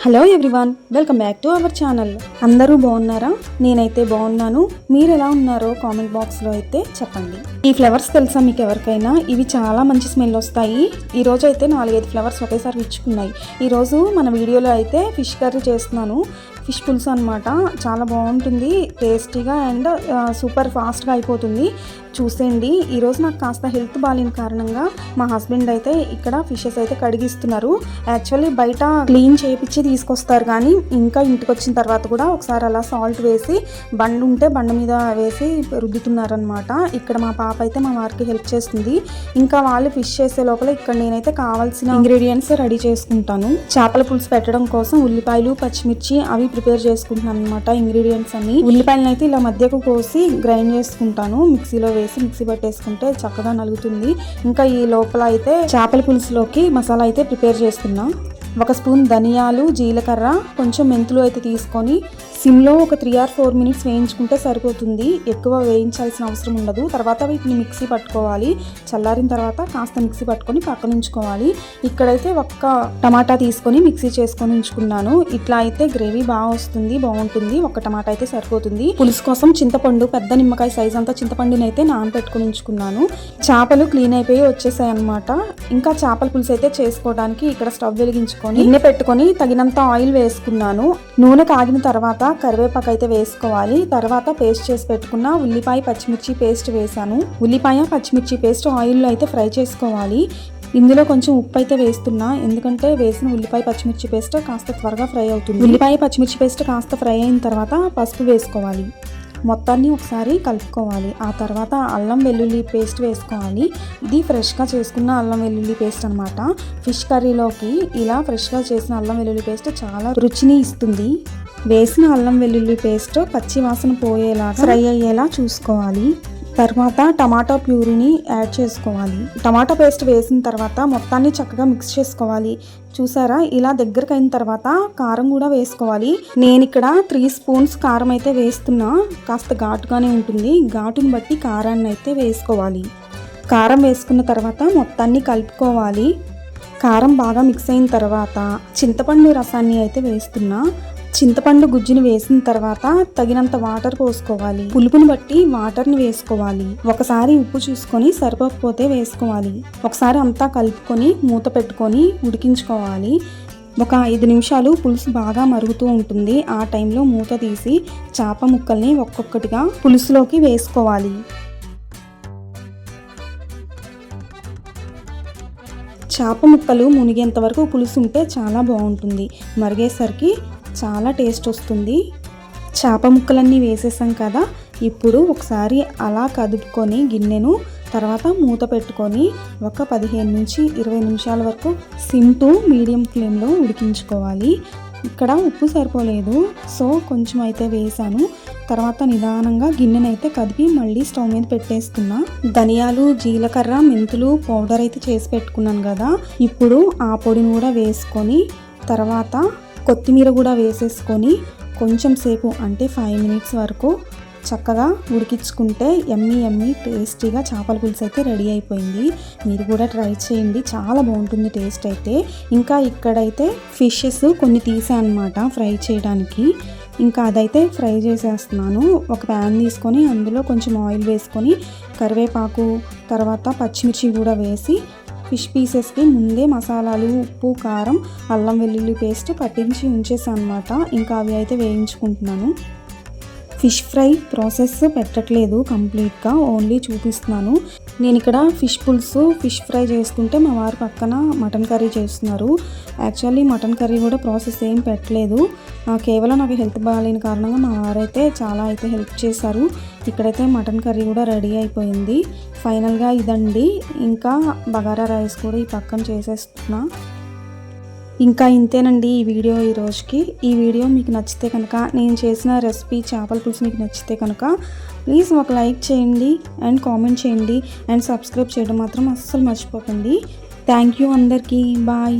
Hello everyone, welcome back to our channel. అందరూ బాగున్నారా? నేనైతే బాగున్నాను. మీరు ఎలా ఉన్నారో కామెంట్ బాక్స్లో అయితే చెప్పండి. ఈ ఫ్లవర్స్ తెలుసా మీకు ఎవరికైనా? ఇవి చాలా మంచి స్మెల్ వస్తాయి. ఈరోజు అయితే 4-5 ఫ్లవర్స్ ఒకేసారి విచ్చుకున్నాయి. ఈరోజు మన వీడియోలో అయితే ఫిష్ కర్రీ చేస్తున్నాను. ఫిష్ పులుసు అనమాట. చాలా బాగుంటుంది, టేస్టీగా అండ్ సూపర్ ఫాస్ట్గా అయిపోతుంది. చూసేయండి. ఈరోజు నాకు కాస్త హెల్త్ బాగాలేని కారణంగా మా హస్బెండ్ అయితే ఇక్కడ ఫిషెస్ అయితే కడిగిస్తున్నారు. యాక్చువల్లీ బయట క్లీన్ చేయించి తీసుకొస్తారు, కానీ ఇంకా ఇంటికి వచ్చిన తర్వాత కూడా ఒకసారి అలా సాల్ట్ వేసి బండ ఉంటే బండ మీద వేసి రుద్దుతున్నారనమాట. ఇక్కడ మా పాప అయితే మా వారికి హెల్ప్ చేస్తుంది. ఇంకా వాళ్ళు ఫిష్ చేసే లోపల ఇక్కడ నేనైతే కావాల్సిన ఇంగ్రీడియంట్స్ రెడీ చేసుకుంటాను. చేపల పులుసు పెట్టడం కోసం ఉల్లిపాయలు, పచ్చిమిర్చి అవి ప్రిపేర్ చేసుకుంటున్నాను అనమాట. ఇంగ్రీడియంట్స్ అన్ని ఉల్లిపాయలను అయితే ఇలా మధ్యకు కోసి గ్రైండ్ చేసుకుంటాను. మిక్సీలో వేసి మిక్సీ పట్టేసుకుంటే చక్కగా నలుగుతుంది. ఇంకా ఈ లోపల అయితే చేపల పులుసులోకి మసాలా అయితే ప్రిపేర్ చేస్తున్నా. 1 స్పూన్ ధనియాలు, జీలకర్ర, కొంచెం మెంతులు అయితే తీసుకొని సిమ్లో ఒక 3 or 4 minutes వేయించుకుంటే సరిపోతుంది. ఎక్కువ వేయించాల్సిన అవసరం ఉండదు. తర్వాత వీటిని మిక్సీ పట్టుకోవాలి. చల్లారిన తర్వాత కాస్త మిక్సీ పట్టుకొని పక్కన ఉంచుకోవాలి. ఇక్కడైతే 1 టమాటా తీసుకొని మిక్సీ చేసుకొని ఉంచుకున్నాను. ఇట్లా అయితే గ్రేవీ బాగా వస్తుంది, బాగుంటుంది. 1 టమాటా అయితే సరిపోతుంది. పులుసు కోసం చింతపండు, పెద్ద నిమ్మకాయ సైజ్ అంతా చింతపండుని అయితే నానబెట్టుకుని ఉంచుకున్నాను. చేపలు క్లీన్ అయిపోయి వచ్చేసాయి అనమాట. ఇంకా చేపల పులుసు అయితే చేసుకోవడానికి ఇక్కడ స్టవ్ వెలిగించుకొని గిన్నె పెట్టుకొని తగినంత ఆయిల్ వేసుకున్నాను. నూనె కాగిన తర్వాత కరివేపాకు అయితే వేసుకోవాలి. తర్వాత పేస్ట్ చేసి పెట్టుకున్న ఉల్లిపాయ, పచ్చిమిర్చి పేస్ట్ వేసాను. ఉల్లిపాయ, పచ్చిమిర్చి పేస్ట్ ఆయిల్లో అయితే ఫ్రై చేసుకోవాలి. ఇందులో కొంచెం ఉప్పు అయితే వేస్తున్నా, ఎందుకంటే వేసిన ఉల్లిపాయ, పచ్చిమిర్చి పేస్ట్ కాస్త త్వరగా ఫ్రై అవుతుంది. ఉల్లిపాయ, పచ్చిమిర్చి పేస్ట్ కాస్త ఫ్రై అయిన తర్వాత పసుపు వేసుకోవాలి. మొత్తాన్ని ఒకసారి కలుపుకోవాలి. ఆ తర్వాత అల్లం వెల్లుల్లి పేస్ట్ వేసుకోవాలి. ఇది ఫ్రెష్గా చేసుకున్న అల్లం వెల్లుల్లి పేస్ట్ అనమాట. ఫిష్ కర్రీలోకి ఇలా ఫ్రెష్గా చేసిన అల్లం వెల్లుల్లి పేస్ట్ చాలా రుచిని ఇస్తుంది. వేసిన అల్లం వెల్లుల్లి పేస్ట్ పచ్చి వాసన పోయేలాగా ఫ్రై అయ్యేలా చూసుకోవాలి. తర్వాత టమాటా ప్యూరీని యాడ్ చేసుకోవాలి. టమాటా పేస్ట్ వేసిన తర్వాత మొత్తాన్ని చక్కగా మిక్స్ చేసుకోవాలి. చూసారా, ఇలా దగ్గరకు అయిన తర్వాత కారం కూడా వేసుకోవాలి. నేను ఇక్కడ 3 స్పూన్స్ కారం అయితే వేస్తున్నా. కాస్త ఘాటుగానే ఉంటుంది. ఘాటుని బట్టి కారాన్ని అయితే వేసుకోవాలి. కారం వేసుకున్న తర్వాత మొత్తాన్ని కలుపుకోవాలి. కారం బాగా మిక్స్ అయిన తర్వాత చింతపండు రసాన్ని అయితే వేస్తున్నా. చింతపండు గుజ్జుని వేసిన తర్వాత తగినంత వాటర్ పోసుకోవాలి. పులుపుని బట్టి వాటర్ని వేసుకోవాలి. ఒకసారి ఉప్పు చూసుకొని సరిపోకపోతే వేసుకోవాలి. ఒకసారి అంతా కలుపుకొని మూత పెట్టుకొని ఉడికించుకోవాలి. ఒక 5 నిమిషాలు పులుసు బాగా మరుగుతూ ఉంటుంది. ఆ టైంలో మూత తీసి చేప ముక్కల్ని ఒక్కొక్కటిగా పులుసులోకి వేసుకోవాలి. చేప ముక్కలు మునిగేంత వరకు పులుసు ఉంటే చాలా బాగుంటుంది. మరిగేసరికి చాలా టేస్ట్ వస్తుంది. చేప ముక్కలన్నీ వేసేసాం కదా, ఇప్పుడు ఒకసారి అలా కదుపుకొని గిన్నెను తర్వాత మూత పెట్టుకొని ఒక 15 నుంచి 20 నిమిషాల వరకు సిమ్ టు మీడియం ఫ్లేమ్లో ఉడికించుకోవాలి. ఇక్కడ ఉప్పు సరిపోలేదు, సో కొంచెం అయితే వేసాను. తర్వాత నిదానంగా గిన్నెనైతే కదిపి మళ్ళీ స్టవ్ మీద పెట్టేస్తున్నా. ధనియాలు, జీలకర్ర, మెంతులు పౌడర్ అయితే చేసి పెట్టుకున్నాను కదా, ఇప్పుడు ఆ పొడిని కూడా వేసుకొని తర్వాత కొత్తిమీర కూడా వేసేసుకొని కొంచెం సేపు అంటే 5 minutes వరకు చక్కగా ఉడికించుకుంటే ఎమ్మీ టేస్టీగా చేపల పులుసు అయితే రెడీ అయిపోయింది. మీరు కూడా ట్రై చేయండి, చాలా బాగుంటుంది టేస్ట్ అయితే. ఇంకా ఇక్కడైతే ఫిషెస్ కొన్ని తీసాను అనమాట ఫ్రై చేయడానికి. ఇంకా అదైతే ఫ్రై చేసేస్తున్నాను. ఒక ప్యాన్ తీసుకొని అందులో కొంచెం ఆయిల్ వేసుకొని కరివేపాకు తర్వాత పచ్చిమిర్చి కూడా వేసి ఫిష్ పీసెస్కి ముందే మసాలాలు, ఉప్పు, కారం, అల్లం వెల్లుల్లి పేస్ట్ పట్టించి ఉంచేసాను అనమాట. ఇంకా అవి అయితే వేయించుకుంటున్నాను. ఫిష్ ఫ్రై ప్రాసెస్ పెట్టట్లేదు కంప్లీట్గా, ఓన్లీ చూపిస్తున్నాను. నేను ఇక్కడ ఫిష్ పులుసు, ఫిష్ ఫ్రై చేసుకుంటే మా వారు పక్కన మటన్ కర్రీ చేస్తున్నారు. యాక్చువల్లీ మటన్ కర్రీ కూడా ప్రాసెస్ ఏం పెట్టలేదు. కేవలం నాకు హెల్త్ బాగాలేని కారణంగా మా వారైతే చాలా అయితే హెల్ప్ చేశారు. ఇక్కడైతే మటన్ కర్రీ కూడా రెడీ అయిపోయింది. ఫైనల్గా ఇదండి. ఇంకా బగారా రైస్ కూడా ఈ పక్కన చేసేస్తున్నా. ఇంకా ఇంతేనండి ఈ వీడియో ఈ రోజుకి. ఈ వీడియో మీకు నచ్చితే కనుక, నేను చేసిన రెసిపీ చేపల పులుసు మీకు నచ్చితే కనుక ప్లీజ్ ఒక లైక్ చేయండి అండ్ కామెంట్ చేయండి అండ్ సబ్స్క్రైబ్ చేయడం మాత్రం అస్సలు మర్చిపోకండి. థ్యాంక్ యూ అందరికీ. బాయ్.